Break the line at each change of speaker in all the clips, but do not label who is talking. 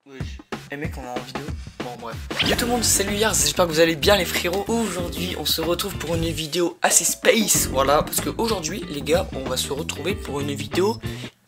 Wesh. Eh mec, on est en vidéo. Bon bref. Yo tout le monde, salut Yars, j'espère que vous allez bien les frérots. Aujourd'hui on se retrouve pour une vidéo assez space. Voilà, parce que aujourd'hui les gars, on va se retrouver pour une vidéo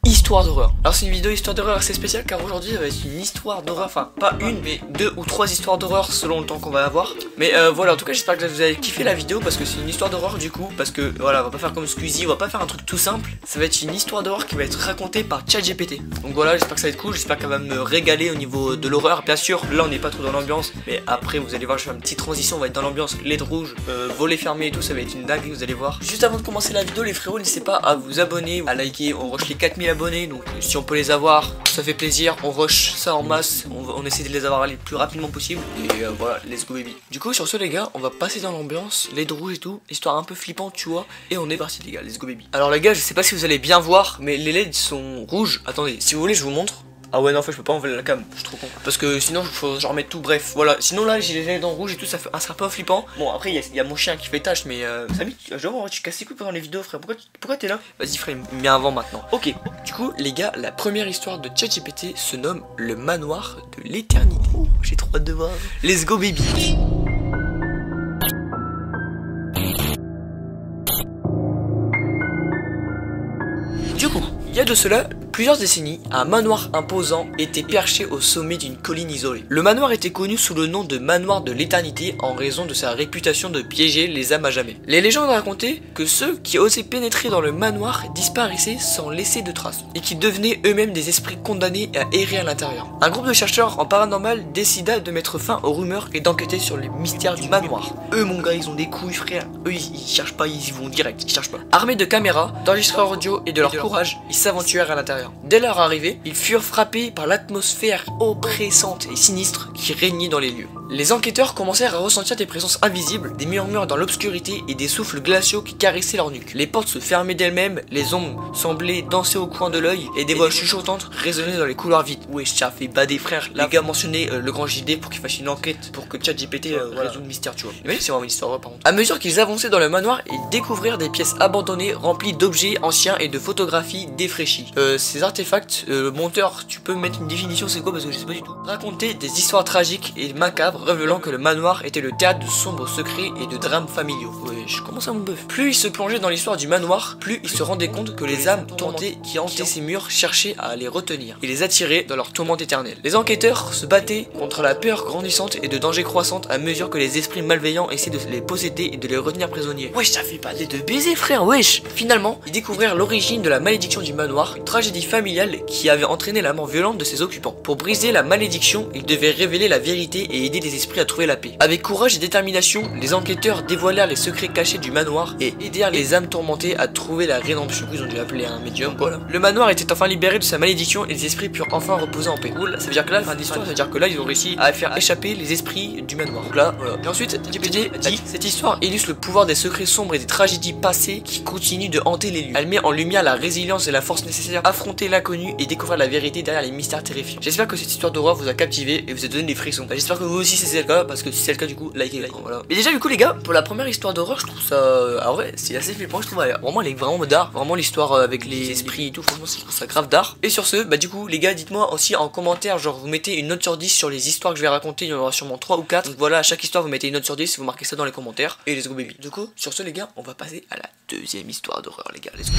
histoire d'horreur. Alors c'est une vidéo histoire d'horreur assez spéciale car aujourd'hui ça va être une histoire d'horreur. Enfin pas une mais 2 ou 3 histoires d'horreur selon le temps qu'on va avoir. Mais voilà, en tout cas j'espère que vous avez kiffé la vidéo parce que c'est une histoire d'horreur du coup. Parce que voilà, on va pas faire comme Squeezie, on va pas faire un truc tout simple. Ça va être une histoire d'horreur qui va être racontée par ChatGPT. Donc voilà, j'espère que ça va être cool, j'espère qu'elle va me régaler au niveau de l'horreur. Bien sûr, là on n'est pas trop dans l'ambiance, mais après vous allez voir, je fais une petite transition, on va être dans l'ambiance, LED rouge, volets fermés et tout, ça va être une dinguerie, vous allez voir. Juste avant de commencer la vidéo les frérots, n'hésitez pas à vous abonner, à liker, on rush les 4000 abonnés, donc si on peut les avoir, ça fait plaisir, on rush ça en masse, on essaie de les avoir le plus rapidement possible, et voilà, let's go baby. Du coup sur ce les gars, on va passer dans l'ambiance, LED rouge et tout, histoire un peu flippante tu vois, et on est parti les gars, let's go baby. Alors les gars, je sais pas si vous allez bien voir, mais les LED sont rouges, attendez, si vous voulez je vous montre. Ah ouais non en fait je peux pas enlever la cam, je suis trop con. Parce que sinon faut genre mettre tout, bref voilà. Sinon là j'ai les LED en rouge et tout, ça sera pas flippant. Bon après il y a mon chien qui fait tâche, mais Samy, je dois voir, tu casses les couilles pendant les vidéos frère, pourquoi t'es là? Vas-y frère, mets un vent maintenant. Ok, du coup les gars, la première histoire de ChatGPT se nomme le manoir de l'éternité. Oh, j'ai trop hâte de voir. Let's go baby. Du coup, il y a de cela plusieurs décennies, un manoir imposant était perché au sommet d'une colline isolée. Le manoir était connu sous le nom de manoir de l'éternité en raison de sa réputation de piéger les âmes à jamais. Les légendes racontaient que ceux qui osaient pénétrer dans le manoir disparaissaient sans laisser de traces et qui devenaient eux-mêmes des esprits condamnés à errer à l'intérieur. Un groupe de chercheurs en paranormal décida de mettre fin aux rumeurs et d'enquêter sur les mystères du manoir. Eux mon gars, ils ont des couilles frère, eux ils cherchent pas, ils y vont direct, ils cherchent pas. Armés de caméras, d'enregistreurs audio et de leur courage, ils s'aventurèrent à l'intérieur. Dès leur arrivée, ils furent frappés par l'atmosphère oppressante et sinistre qui régnait dans les lieux. Les enquêteurs commencèrent à ressentir des présences invisibles, des murmures dans l'obscurité et des souffles glaciaux qui caressaient leur nuque. Les portes se fermaient d'elles-mêmes, les ombres semblaient danser au coin de l'œil et des voix chuchotantes résonnaient dans les couloirs vides. Ouais, ça fait bader frère. Les gars mentionnaient le grand JD pour qu'il fasse une enquête pour que ChatGPT résout le mystère, tu vois. Mais c'est vraiment une histoire par contre. À mesure qu'ils avançaient dans le manoir, ils découvrirent des pièces abandonnées remplies d'objets anciens et de photographies défraîchies. Ces artefacts, monteur, tu peux mettre une définition, c'est quoi parce que je sais pas du tout. Racontaient des histoires tragiques et macabres révélant que le manoir était le théâtre de sombres secrets et de drames familiaux. Ouais, je commence à mon bœuf. Plus il se plongeait dans l'histoire du manoir, plus il se rendait compte que les âmes tourmentées qui hantaient ces murs cherchaient à les retenir et les attirer dans leur tourmente éternelle. Les enquêteurs se battaient contre la peur grandissante et de danger croissante à mesure que les esprits malveillants essaient de les posséder et de les retenir prisonniers. Wesh, ça fait pas des deux baisers frère, wesh. Finalement, ils découvrirent l'origine de la malédiction du manoir, une tragédie familiale qui avait entraîné la mort violente de ses occupants. Pour briser la malédiction, ils devaient révéler la vérité et aider les esprits à trouver la paix. Avec courage et détermination, les enquêteurs dévoilèrent les secrets cachés du manoir et aidèrent les âmes tourmentées à trouver la rédemption. Ils ont dû appeler un médium, voilà. Le manoir était enfin libéré de sa malédiction et les esprits purent enfin reposer en paix. Oula, ça veut dire que là, fin d'histoire, ça veut dire que là, ils ont réussi à faire échapper les esprits du manoir. Donc là, voilà. Et ensuite, ChatGPT dit, cette histoire illustre le pouvoir des secrets sombres et des tragédies passées qui continuent de hanter les lieux. Elle met en lumière la résilience et la force nécessaire à affronter l'inconnu et découvrir la vérité derrière les mystères terrifiants. J'espère que cette histoire d'horreur vous a captivé et vous a donné des frissons. J'espère que vous aussi c'est le cas, parce que si c'est le cas du coup, likez. Voilà. Mais déjà du coup les gars, pour la première histoire d'horreur, je trouve ça... Ah ouais, c'est assez flippant, je trouve. Vraiment, elle est vraiment d'art. Vraiment l'histoire avec les esprits et tout, franchement, je trouve ça grave d'art. Et sur ce, bah du coup les gars, dites-moi aussi en commentaire, genre vous mettez une note sur 10 sur les histoires que je vais raconter, il y en aura sûrement 3 ou 4. Donc voilà, à chaque histoire vous mettez une note sur 10, vous marquez ça dans les commentaires. Et let's go baby. Du coup, sur ce les gars, on va passer à la deuxième histoire d'horreur les gars, let's go.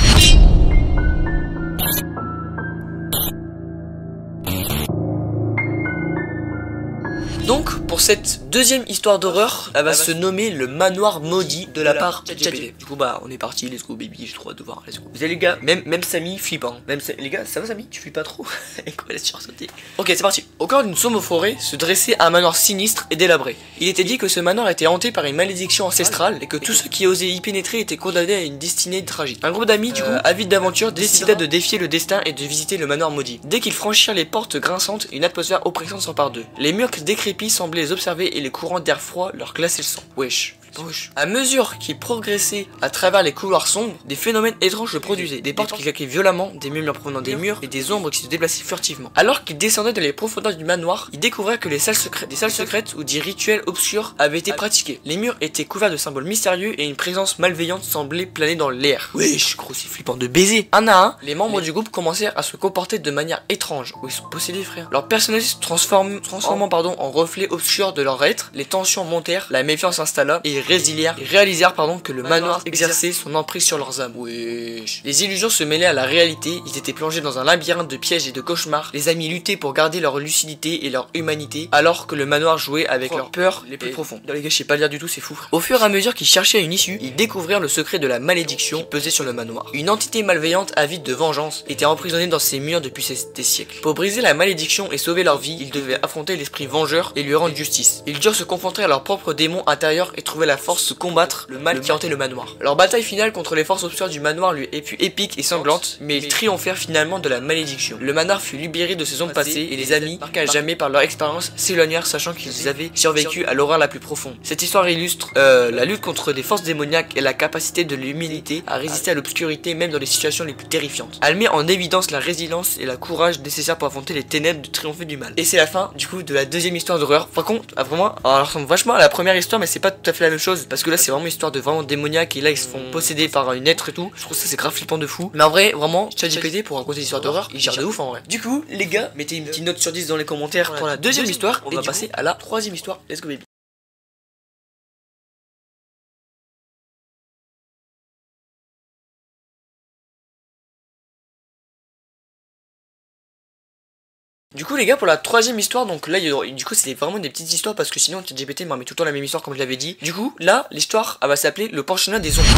Donc, pour cette deuxième histoire d'horreur, elle va se nommer le manoir maudit de la part ChatGPT. Du coup, bah, on est parti, let's go baby, j'ai trop hâte de voir, let's go. Vous savez les gars, même Samy flippe, hein. Les gars, ça va Samy? Tu flippes pas trop? Et quoi, laisse sursauter. Ok, c'est parti. Au cœur d'une sombre forêt se dressait un manoir sinistre et délabré. Il était dit que ce manoir était hanté par une malédiction ancestrale et que tous ceux qui osaient y pénétrer étaient condamnés à une destinée tragique. Un groupe d'amis, du coup, avides d'aventure, décida de défier le destin et de visiter le manoir maudit. Dès qu'ils franchirent les portes grinçantes, une atmosphère oppressante s'empare d'eux. Les murs décrépits semblaient les observer et les courants d'air froid leur glaçaient le sang. Wesh. Bouge. À mesure qu'il progressait à travers les couloirs sombres, des phénomènes étranges se produisaient. Des portes qui claquaient violemment, des murmures provenant des murs et des ombres qui se déplaçaient furtivement. Alors qu'il descendait dans les profondeurs du manoir, il découvrait que des salles secrètes ou des rituels obscurs avaient été pratiqués. Les murs étaient couverts de symboles mystérieux et une présence malveillante semblait planer dans l'air. Wesh, gros, c'est flippant de baiser. Un à un, les membres du groupe commencèrent à se comporter de manière étrange. Où ils sont possédés, frère. Leur personnalité se transformant en reflet obscur de leur être, les tensions montèrent, la méfiance s'installa et ils réalisèrent que le manoir exerçait son emprise sur leurs âmes. Wesh. Les illusions se mêlaient à la réalité, ils étaient plongés dans un labyrinthe de pièges et de cauchemars. Les amis luttaient pour garder leur lucidité et leur humanité, alors que le manoir jouait avec leurs peurs les plus profondes. Les gars, je sais pas lire du tout, c'est fou. Au fur et à mesure qu'ils cherchaient une issue, ils découvrirent le secret de la malédiction qui pesait sur le manoir. Une entité malveillante avide de vengeance était emprisonnée dans ses murs depuis des siècles. Pour briser la malédiction et sauver leur vie, ils devaient affronter l'esprit vengeur et lui rendre justice. Ils durent se confronter à leurs propres démons intérieurs et trouver la force de combattre le mal qui hantait le manoir. Leur bataille finale contre les forces obscures du manoir lui fut épique et sanglante, mais ils triomphèrent finalement de la malédiction. Le manoir fut libéré de ses ombres passées et les amis, marqués à jamais par leur expérience, s'éloignèrent sachant qu'ils avaient survécu à l'horreur la plus profonde. Cette histoire illustre la lutte contre des forces démoniaques et la capacité de l'humanité à résister à l'obscurité même dans les situations les plus terrifiantes. Elle met en évidence la résilience et le courage nécessaires pour affronter les ténèbres de triompher du mal. Et c'est la fin du coup de la deuxième histoire d'horreur. Par contre, vraiment, elle ressemble vachement à la première histoire, mais c'est pas tout à fait la même chose parce que là c'est vraiment une histoire de vraiment démoniaque et là ils se font posséder par une être et tout. Je trouve ça c'est grave flippant de fou. Mais en vrai, vraiment, ChatGPT pour raconter des histoires d'horreur, il gère de ouf en vrai. Du coup, les gars, mettez une petite note sur 10 dans les commentaires pour la deuxième histoire. On va passer à la troisième histoire. Let's go baby. Du coup les gars, pour la troisième histoire, donc là du coup c'était vraiment des petites histoires parce que sinon ChatGPT m'a mis tout le temps la même histoire comme je l'avais dit. Du coup là l'histoire elle va s'appeler le pensionnat des ombres.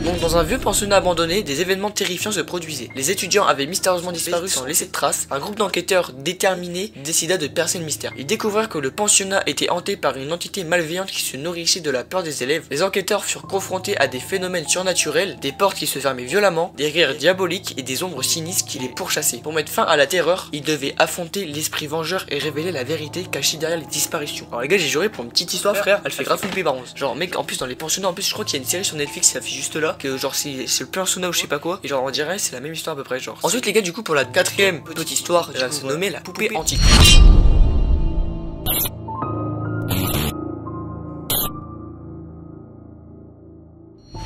Donc dans un vieux pensionnat abandonné, des événements terrifiants se produisaient. Les étudiants avaient mystérieusement disparu sans laisser de traces. Un groupe d'enquêteurs déterminés décida de percer le mystère. Ils découvrirent que le pensionnat était hanté par une entité malveillante qui se nourrissait de la peur des élèves. Les enquêteurs furent confrontés à des phénomènes surnaturels, des portes qui se fermaient violemment, des rires diaboliques et des ombres sinistres qui les pourchassaient. Pour mettre fin à la terreur, ils devaient affronter l'esprit vengeur et révéler la vérité cachée derrière les disparitions. Alors les gars, j'ai juré pour une petite histoire frère, elle fait grave flipper par contre. Genre mec, en plus dans les pensionnats, en plus je crois qu'il y a une série sur Netflix, ça fait juste là que genre c'est le pensionnat ou je sais pas quoi et genre on dirait c'est la même histoire à peu près genre. Ensuite les gars, du coup pour la quatrième petite histoire, elle va se nommer la poupée antique.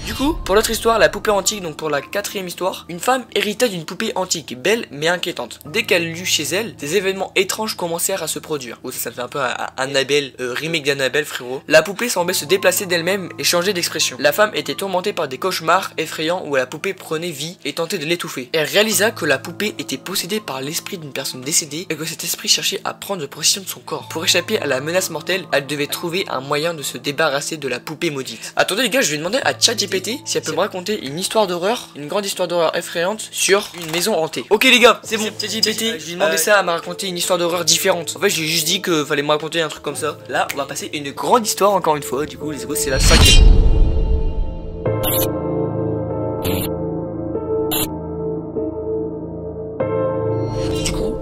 Du coup, pour l'autre histoire, la poupée antique, donc pour la quatrième histoire, une femme hérita d'une poupée antique, belle mais inquiétante. Dès qu'elle l'eut chez elle, des événements étranges commencèrent à se produire. Oh, ça fait un peu un Annabelle, remake d'Annabelle frérot. La poupée semblait se déplacer d'elle-même et changer d'expression. La femme était tourmentée par des cauchemars effrayants où la poupée prenait vie et tentait de l'étouffer. Elle réalisa que la poupée était possédée par l'esprit d'une personne décédée et que cet esprit cherchait à prendre possession de son corps. Pour échapper à la menace mortelle, elle devait trouver un moyen de se débarrasser de la poupée maudite. Attendez les gars, je vais demander à ChatGPT si elle peut me raconter une histoire d'horreur, une grande histoire d'horreur effrayante sur une maison hantée. Ok les gars, c'est bon, ChatGPT, je lui ai demandé ça à me raconter une histoire d'horreur différente. En fait, j'ai juste dit que fallait me raconter un truc comme ça. Là, on va passer une grande histoire encore une fois. Du coup, les gars, c'est la cinquième.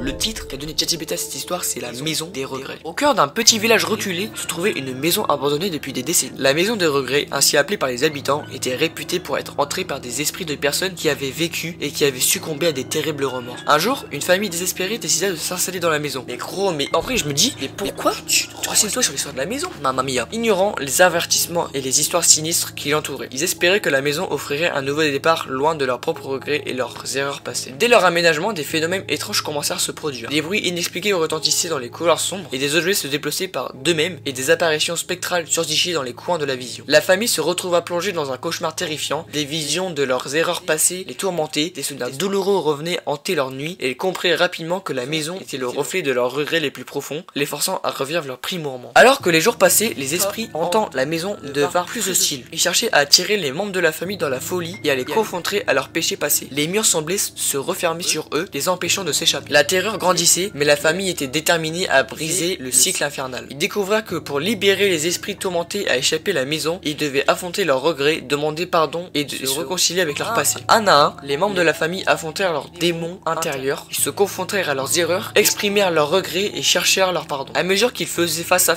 Le titre qu'a donné ChatGPT à cette histoire, c'est la maison des regrets. Au cœur d'un petit village reculé se trouvait une maison abandonnée depuis des décennies. La maison des regrets, ainsi appelée par les habitants, était réputée pour être entrée par des esprits de personnes qui avaient vécu et qui avaient succombé à des terribles remords. Un jour, une famille désespérée décida de s'installer dans la maison. Mais gros, mais en vrai je me dis, mais pourquoi tu renseignes-toi sur l'histoire de la maison, mamma mia, ignorant les avertissements et les histoires sinistres qui l'entouraient. Ils espéraient que la maison offrirait un nouveau départ loin de leurs propres regrets et leurs erreurs passées. Dès leur aménagement, des phénomènes étranges commencèrent à se produire. Des bruits inexpliqués retentissaient dans les couloirs sombres et des objets se déplaçaient par d'eux-mêmes et des apparitions spectrales surgisaient dans les coins de la vision. La famille se retrouva plongée dans un cauchemar terrifiant, des visions de leurs erreurs passées les tourmentaient, des souvenirs douloureux revenaient hanter leur nuit et ils comprirent rapidement que la maison était le reflet de leurs regrets les plus profonds, les forçant à revivre leur primordial. Alors que les jours passaient, les esprits hantant la maison devinrent plus hostiles. Ils cherchaient à attirer les membres de la famille dans la folie et à les confronter à leurs péchés passés. Les murs semblaient se refermer sur eux, les empêchant de s'échapper. La terreur l'histoire grandissait, mais la famille était déterminée à briser le cycle infernal. Ils découvrirent que pour libérer les esprits tourmentés à échapper à la maison, ils devaient affronter leurs regrets, demander pardon et se réconcilier avec leur passé. Un à un, les membres de la famille affrontèrent leurs démons intérieurs, ils se confrontèrent à leurs erreurs, exprimèrent leurs regrets et cherchèrent leur pardon. À mesure qu'ils faisaient face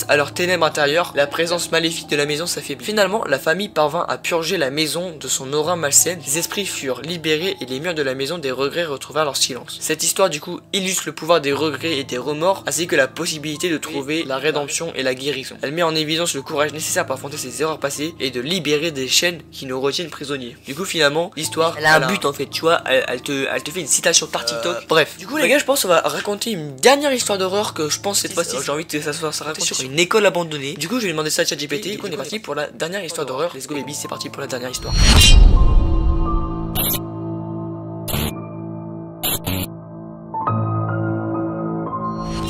à leurs ténèbres intérieures, la présence maléfique de la maison s'affaiblit. Finalement, la famille parvint à purger la maison de son aura malsaine, les esprits furent libérés et les murs de la maison des regrets retrouvèrent leur silence. Cette histoire du coup illustre le pouvoir des regrets et des remords, ainsi que la possibilité de trouver la rédemption et la guérison. Elle met en évidence le courage nécessaire pour affronter ses erreurs passées et de libérer des chaînes qui nous retiennent prisonniers. Du coup finalement, l'histoire, elle a un but en fait, tu vois, elle te fait une citation par TikTok. Bref, du coup les gars, je pense qu'on va raconter une dernière histoire d'horreur que je pense cette fois-ci, j'ai envie que ça raconte sur une école abandonnée. Du coup je vais demander ça à ChatGPT. Du coup on est parti pour la dernière histoire d'horreur. Let's go baby, c'est parti pour la dernière histoire.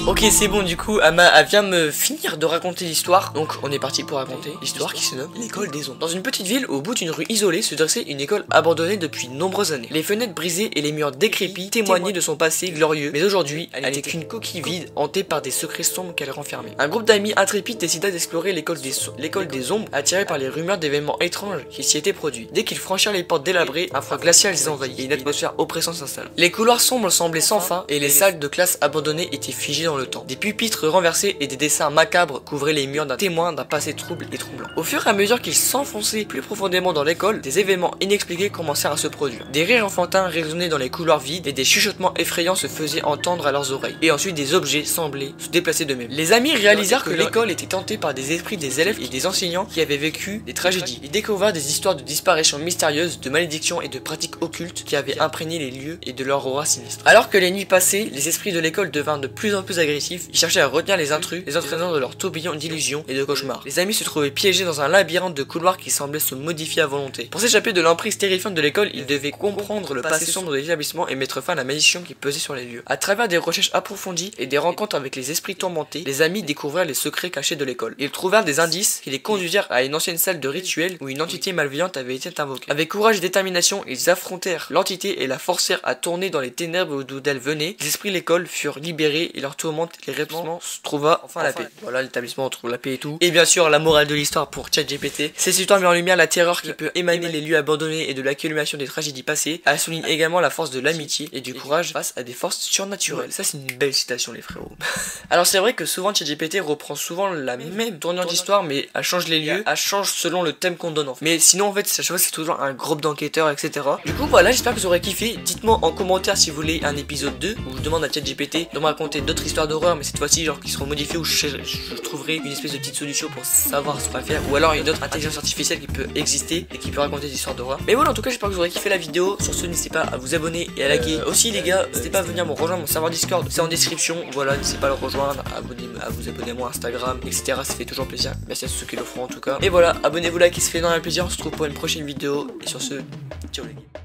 Ok, c'est bon, du coup elle vient me finir de raconter l'histoire. Donc on est parti pour raconter l'histoire qui se nomme l'école des ombres. Dans une petite ville, au bout d'une rue isolée, se dressait une école abandonnée depuis de nombreuses années. Les fenêtres brisées et les murs décrépits témoignaient de son passé glorieux. Mais aujourd'hui, elle n'était qu'une coquille vide, hantée par des secrets sombres qu'elle renfermait. Un groupe d'amis intrépides décida d'explorer l'école des ombres, attiré par les rumeurs d'événements étranges qui s'y étaient produits. Dès qu'ils franchirent les portes délabrées, un froid glacial les envahit et une atmosphère oppressante s'installe. Les couloirs sombres semblaient sans fin et les salles de classe abandonnées étaient figées dans le temps. Des pupitres renversés et des dessins macabres couvraient les murs d'un témoin d'un passé trouble et troublant. Au fur et à mesure qu'ils s'enfonçaient plus profondément dans l'école, des événements inexpliqués commencèrent à se produire. Des rires enfantins résonnaient dans les couloirs vides et des chuchotements effrayants se faisaient entendre à leurs oreilles. Et ensuite des objets semblaient se déplacer d'eux-mêmes. Les amis réalisèrent que l'école était tentée par des esprits des élèves et des enseignants qui avaient vécu des tragédies. Ils découvrirent des histoires de disparitions mystérieuses, de malédictions et de pratiques occultes qui avaient imprégné les lieux et de leur aura sinistre. Alors que les nuits passaient, les esprits de l'école devinrent de plus en plus agressifs. Ils cherchaient à retenir les intrus, les entraînant de leur tourbillon d'illusions et de cauchemars. Les amis se trouvaient piégés dans un labyrinthe de couloirs qui semblait se modifier à volonté. Pour s'échapper de l'emprise terrifiante de l'école, ils devaient comprendre le passé sombre de l'établissement et mettre fin à la malédiction qui pesait sur les lieux. À travers des recherches approfondies et des rencontres avec les esprits tourmentés, les amis découvrirent les secrets cachés de l'école. Ils trouvèrent des indices qui les conduisirent à une ancienne salle de rituel où une entité malveillante avait été invoquée. Avec courage et détermination, ils affrontèrent l'entité et la forcèrent à tourner dans les ténèbres d'où elle venait. Les esprits de l'école furent libérés et leur tourmente les répétitions trouva enfin la paix. Voilà, l'établissement trouve la paix et tout. Et bien sûr, la morale de l'histoire pour ChatGPT. Cette histoire met en lumière la terreur qui peut émaner les lieux abandonnés et de l'accumulation des tragédies passées. Elle souligne également la force de l'amitié et du courage face à des forces surnaturelles. Ça, c'est une belle citation, les frérots. Alors, c'est vrai que souvent, ChatGPT reprend souvent la même tournure d'histoire, mais elle change les lieux, elle change selon le thème qu'on donne. En fait. Mais sinon, en fait, à chaque fois, c'est toujours un groupe d'enquêteurs, etc. Du coup, voilà, j'espère que vous aurez kiffé. Dites-moi en commentaire si vous voulez un épisode 2 où je demande à ChatGPT de me raconter d'autres histoires d'horreur, mais cette fois-ci, genre qui seront modifiées où je trouverai une espèce de petite solution pour savoir ce qu'on va faire, ou alors une autre intelligence artificielle qui peut exister et qui peut raconter des histoires d'horreur. Mais voilà, en tout cas, j'espère que vous aurez kiffé la vidéo. Sur ce, n'hésitez pas à vous abonner et à liker. Aussi, les gars, n'hésitez pas à venir me rejoindre mon serveur Discord, c'est en description. Voilà, n'hésitez pas à le rejoindre, à vous abonner à mon Instagram, etc. Ça fait toujours plaisir. Merci à ceux qui le feront en tout cas. Et voilà, abonnez-vous là qui se fait énormément plaisir. On se retrouve pour une prochaine vidéo. Et sur ce, ciao les gars.